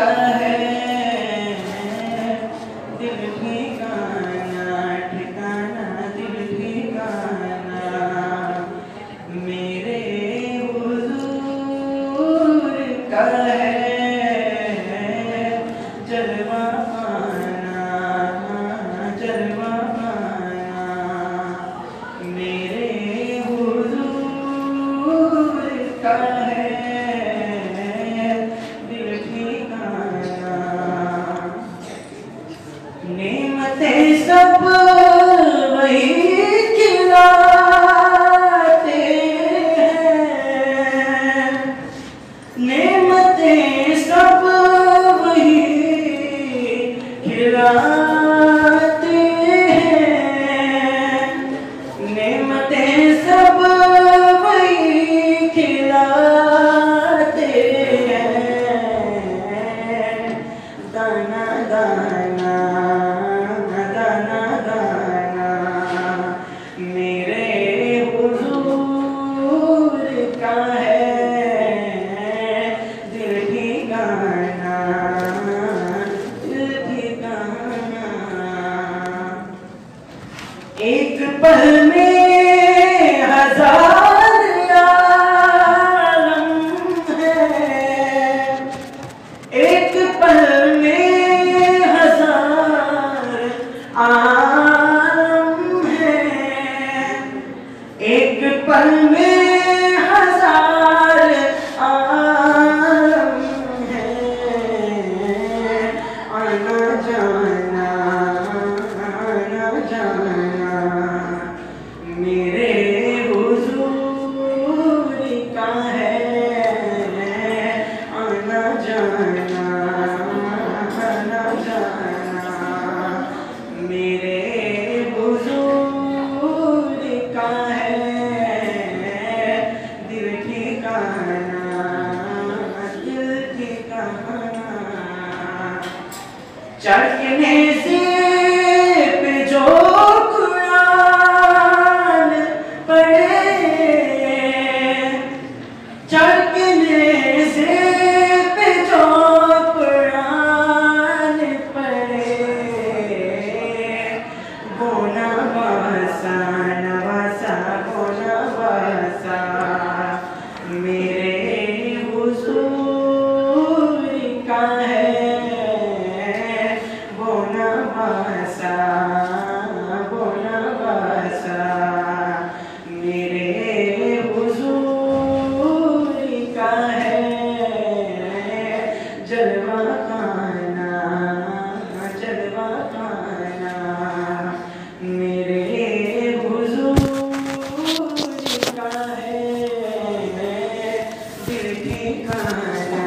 का है दिल ठिकाना, ठिकाना दिल ठिकाना, मेरे हुजूर का है जलवा आना, जलवा आना, मेरे हुजूर का है दिल ठिकाना। नेमतें सब वही खिलाते हैं, नेमतें सब वही खिलाते हैं, नेमतें सब वही खिलाते हैं, दाना दाना दाना दाना, मेरे हुजूर का है दिल ठिकाना, दिल ठिकाना। एक पल में हजार आलम है, एक पल में हजार आलम है, एक पल में हजार आलम है, आना जाना, आना जाना, मेरे हुजूर का है आना जाना, आना जाना, मेरे हुजूर का है दिल ठिकाना, दिल ठिकाना। चढ़ने से पे जो कुरान पढ़े, चढ़ने से पे जो कुरान पढ़े, वो नवासा नवासा, वो नवासा, मेरे हुजूर का है वो नवासा, वो नवासा, मेरे हुजूर का है जलवा खाना, जलवा खाना, मेरे हुजूर का है दिल ठिकाना,